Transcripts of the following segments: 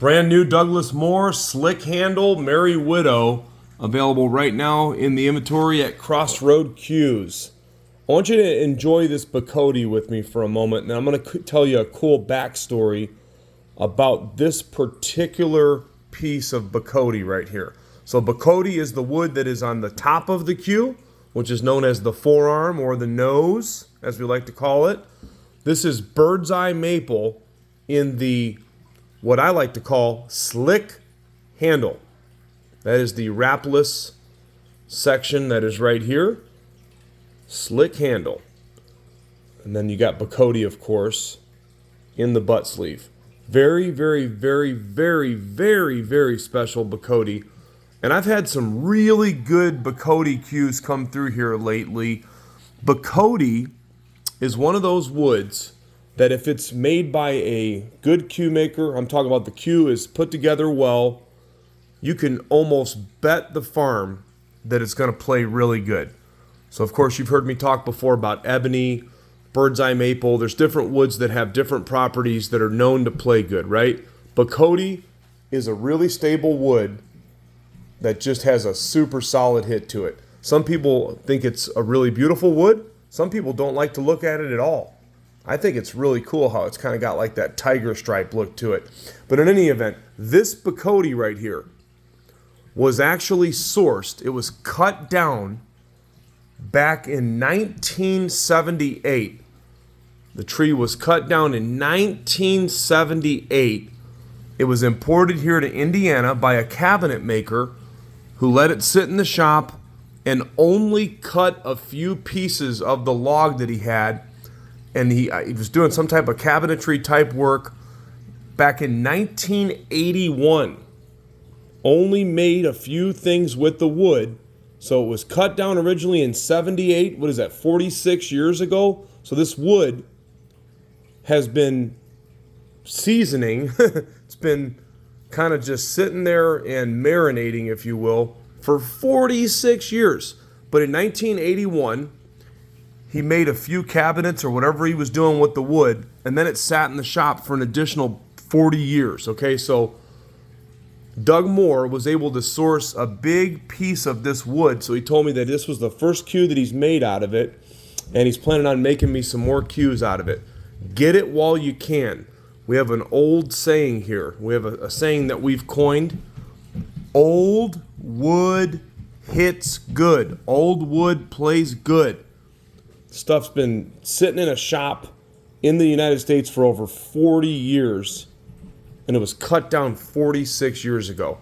Brand new Douglas Moore Slick Handle Merry Widow, available right now in the inventory at Crossroad Q's. I want you to enjoy this Bacote with me for a moment, and I'm going to tell you a cool backstory about this particular piece of Bacote right here. So Bacote is the wood that is on the top of the Q, which is known as the forearm or the nose, as we like to call it. This is Birdseye maple in the what I like to call slick handle. That is the Wrapless section that is right here. Slick handle. And then you got Bacote, of course, in the butt sleeve. Very, very, very, very, very, very special Bacote. And I've had some really good Bacote Qs come through here lately. Bacote is one of those woods that if it's made by a good Q maker, I'm talking about the Q is put together well, you can almost bet the farm that it's going to play really good. So of course you've heard me talk before about ebony, Birdseye maple. There's different woods that have different properties that are known to play good, right? Bacote is a really stable wood that just has a super solid hit to it. Some people think it's a really beautiful wood. Some people don't like to look at it at all. I think it's really cool how it's kind of got like that tiger stripe look to it. But in any event, this Bacote right here was actually sourced. It was cut down back in 1978. The tree was cut down in 1978. It was imported here to Indiana by a cabinet maker who let it sit in the shop and only cut a few pieces of the log that he had. And he was doing some type of cabinetry type work back in 1981. Only made a few things with the wood. So it was cut down originally in 78. What is that, 46 years ago? So this wood has been seasoning. It's been kind of just sitting there and marinating, if you will, for 46 years. But in 1981, he made a few cabinets or whatever he was doing with the wood, and then it sat in the shop for an additional 40 years. Okay, so Doug Moore was able to source a big piece of this wood, so he told me that this was the first Q that he's made out of it, and he's planning on making me some more Qs out of it. Get it while you can. We have an old saying here. We have a saying that we've coined. Old wood hits good. Old wood plays good. Stuff's been sitting in a shop in the United States for over 40 years, and it was cut down 46 years ago.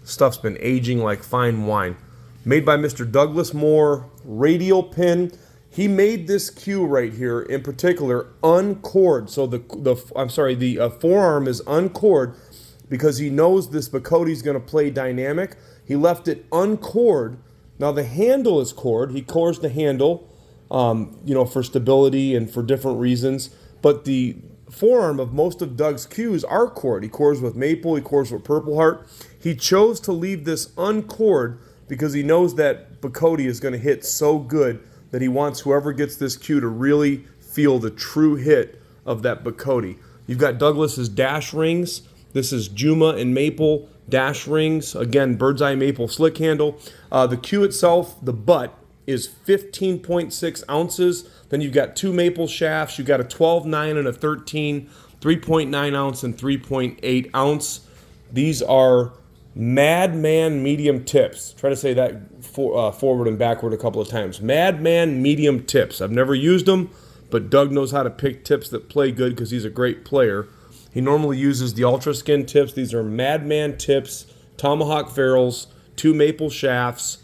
Stuff's been aging like fine wine. Made by Mr. Douglas Moore, Radial Pin. He made this Q right here in particular uncored. So the forearm is uncored because he knows this Bacote is going to play dynamic. He left it uncored. Now the handle is cored. He cores the handle. For stability and for different reasons. But the forearm of most of Doug's Qs are cored. He cores with maple, he cores with purple heart. He chose to leave this uncored because he knows that Bacote is going to hit so good that he wants whoever gets this Q to really feel the true hit of that Bacote. You've got Douglas's dash rings. This is Juma and maple dash rings. Again, Birdseye maple slick handle. The Q itself, the butt, is 15.6 ounces. Then you've got two maple shafts. You've got a 12.9 and a 13, 3.9 ounce and 3.8 ounce. These are Madman medium tips. Try to say that forward and backward a couple of times. Madman medium tips. I've never used them, but Doug knows how to pick tips that play good because he's a great player. He normally uses the Ultra Skin tips. These are Madman tips, Tomahawk Ferrules, two maple shafts.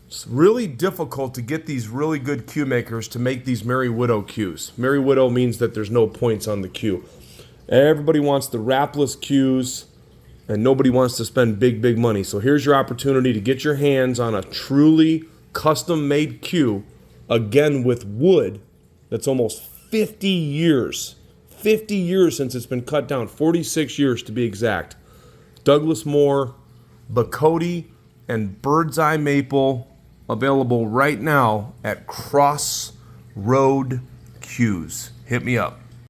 It's really difficult to get these really good Q makers to make these Merry Widow Qs. Merry Widow means that there's no points on the Q. Everybody wants the Wrapless Qs, and nobody wants to spend big money. So here's your opportunity to get your hands on a truly custom-made Q, again with wood that's almost 50 years. 50 years since it's been cut down, 46 years to be exact. Douglas Moore, Bacote, and Birdseye maple, available right now at Crossroad Q's. Hit me up.